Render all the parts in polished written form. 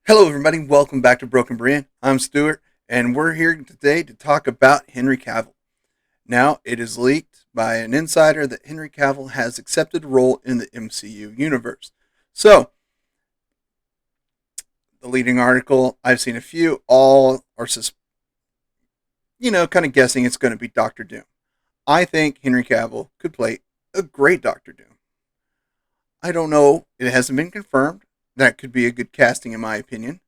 Hello, everybody. Welcome back to Broken Brian. I'm Stuart, and we're here today to talk about Henry Cavill. Now, it is leaked by an insider that Henry Cavill has accepted a role in the MCU universe. So, the leading article, I've seen a few, all are, kind of guessing it's going to be Doctor Doom. I think Henry Cavill could play a great Doctor Doom. I don't know, it hasn't been confirmed. That could be a good casting, in my opinion.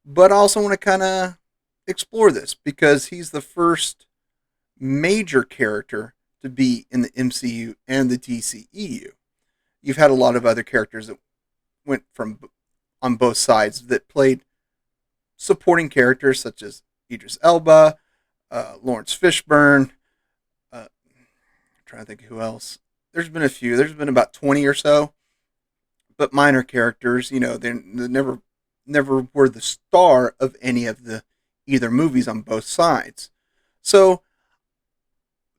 But I also want to kind of explore this because he's the first major character to be in the MCU and the DCEU. You've had a lot of other characters that went from on both sides that played supporting characters such as Idris Elba, Lawrence Fishburne. I'm trying to think of who else. There's been a few. There's been about 20 or so, but minor characters. They never were the star of any of the either movies on both sides. So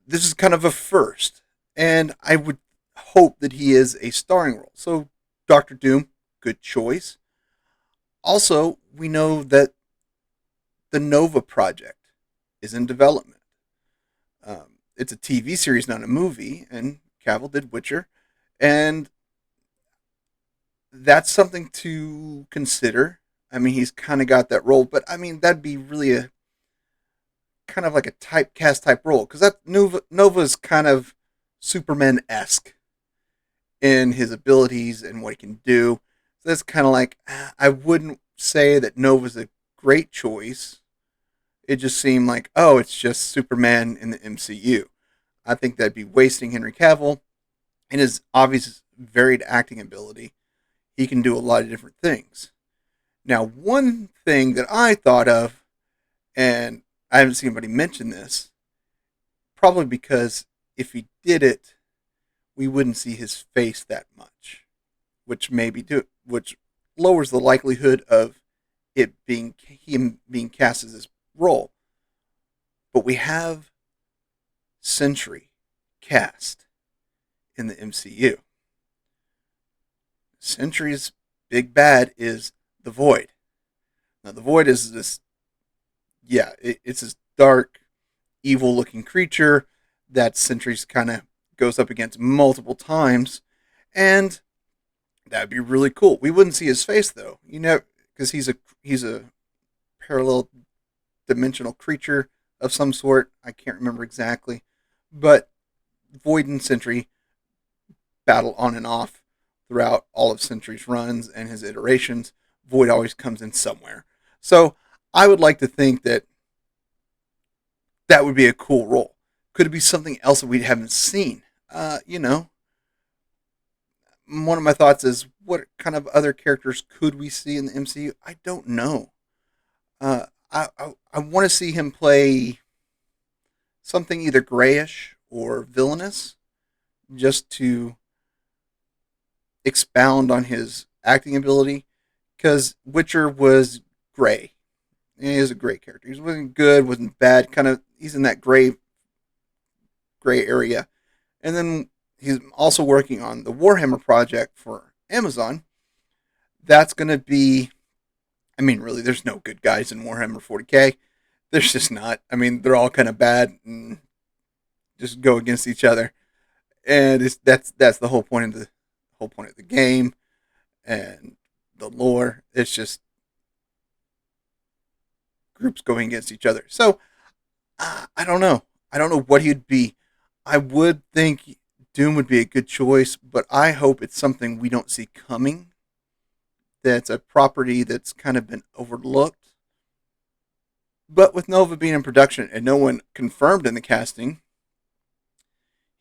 this is kind of a first, and I would hope that he is a starring role. So Doctor Doom, good choice. Also, we know that the Nova project is in development. It's a TV series, not a movie, and Cavill did Witcher, and that's something to consider. I mean, he's kind of got that role, but I mean, that'd be really a kind of like a typecast type role because that Nova is kind of Superman esque in his abilities and what he can do. So that's kind of like I wouldn't say that Nova's a great choice. It just seemed like, oh, it's just Superman in the MCU. I think that'd be wasting Henry Cavill and his obvious varied acting ability. He can do a lot of different things. Now, one thing that I thought of, and I haven't seen anybody mention this, probably because if he did it, we wouldn't see his face that much, which lowers the likelihood of it being him being cast as this role. But we have Sentry cast in the MCU. Sentry's big bad is the Void. Now the Void is this, it's this dark, evil-looking creature that Sentry's kind of goes up against multiple times, and that'd be really cool. We wouldn't see his face though, because he's a parallel dimensional creature of some sort. I can't remember exactly, but Void and Sentry battle on and off throughout all of Sentry's runs and his iterations. Void always comes in somewhere. So I would like to think that that would be a cool role. Could it be something else that we haven't seen? One of my thoughts is what kind of other characters could we see in the MCU? I don't know. I want to see him play something either grayish or villainous just to expound on his acting ability because Witcher was gray. He is a great character. He wasn't good, wasn't bad. Kind of, he's in that gray area. And then he's also working on the Warhammer project for Amazon. That's going to be, I mean, really, there's no good guys in Warhammer 40K. There's just not. I mean, they're all kind of bad and just go against each other. And that's the whole point of the game and the lore. It's just groups going against each other. So I don't know. I don't know what he'd be. I would think Doom would be a good choice, but I hope it's something we don't see coming. That's a property that's kind of been overlooked. But with Nova being in production and no one confirmed in the casting,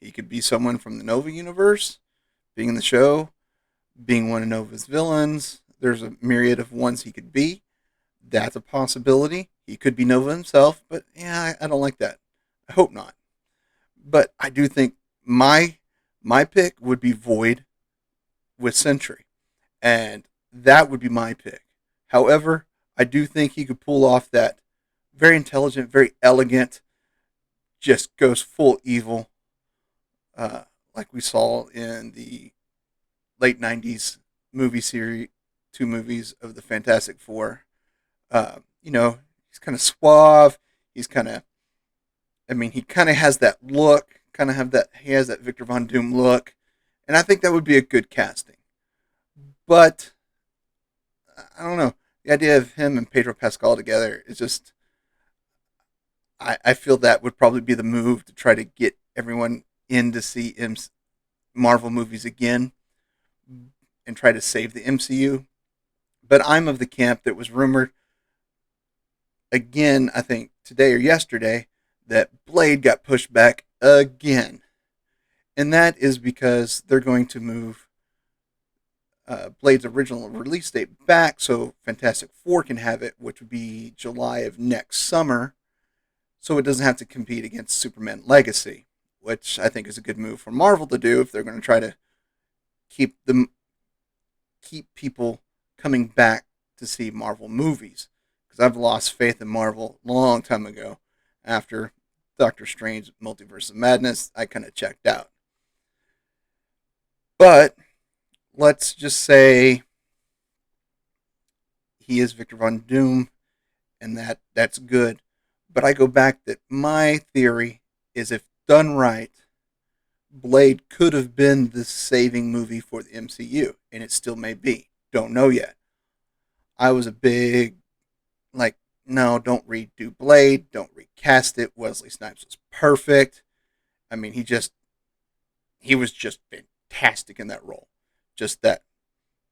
he could be someone from the Nova universe, being in the show, being one of Nova's villains. There's a myriad of ones he could be. That's a possibility. He could be Nova himself, but yeah, I don't like that. I hope not. But I do think my pick would be Void with Sentry, and that would be my pick. However, I do think he could pull off that very intelligent, very elegant, just goes full evil, like we saw in the late '90s movie series two movies of the Fantastic Four. He's kind of suave. He's kind of, I mean, he kind of has that look, he has that Victor Von Doom look, and I think that would be a good casting. But I don't know, the idea of him and Pedro Pascal together is just, I feel that would probably be the move to try to get everyone in to see Marvel movies again and try to save the MCU. But I'm of the camp that was rumored again, I think today or yesterday, that Blade got pushed back again. And that is because they're going to move Blade's original release date back so Fantastic Four can have it, which would be July of next summer, so it doesn't have to compete against Superman Legacy, which I think is a good move for Marvel to do if they're going to try to keep people coming back to see Marvel movies. Because I've lost faith in Marvel a long time ago. After Doctor Strange Multiverse of Madness, I kind of checked out. But let's just say he is Victor Von Doom, and that's good. But I go back that my theory is if done right, Blade could have been the saving movie for the MCU, and it still may be. Don't know yet. I was a big, no, don't redo Blade, don't recast it. Wesley Snipes was perfect. I mean, he was just fantastic in that role. Just that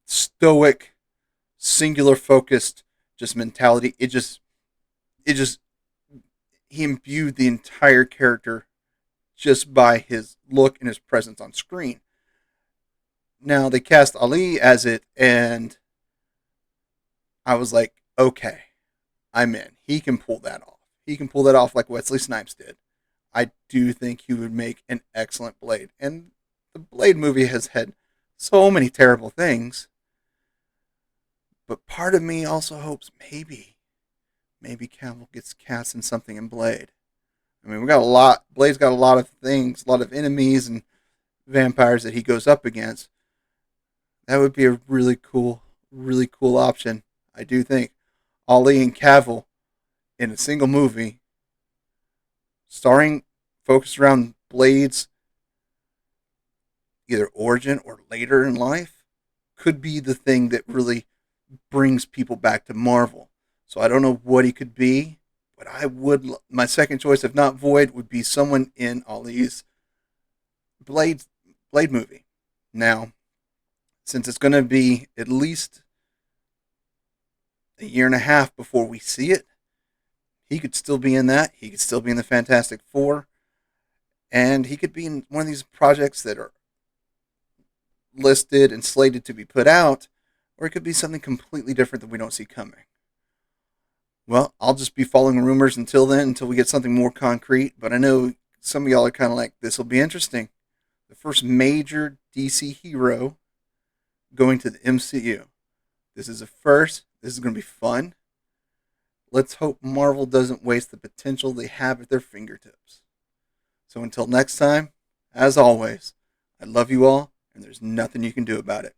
stoic, singular focused, just mentality. He imbued the entire character just by his look and his presence on screen. Now, they cast Ali as it, and I was like, okay, I'm in. He can pull that off. He can pull that off like Wesley Snipes did. I do think he would make an excellent Blade. And the Blade movie has had so many terrible things. But part of me also hopes maybe Cavill gets cast in something in Blade. I mean, Blade's got a lot of things, a lot of enemies and vampires that he goes up against. That would be a really cool option. I do think Ali and Cavill in a single movie, focused around Blade's either origin or later in life, could be the thing that really brings people back to Marvel. So I don't know what he could be, but my second choice, if not Void, would be someone in Ali's Blade movie. Now, since it's going to be at least a year and a half before we see it, he could still be in that. He could still be in the Fantastic Four. And he could be in one of these projects that are listed and slated to be put out, or it could be something completely different that we don't see coming. Well, I'll just be following rumors until then, until we get something more concrete. But I know some of y'all are kind of like, this will be interesting. The first major DC hero going to the MCU. This is a first. This is going to be fun. Let's hope Marvel doesn't waste the potential they have at their fingertips. So until next time, as always, I love you all, and there's nothing you can do about it.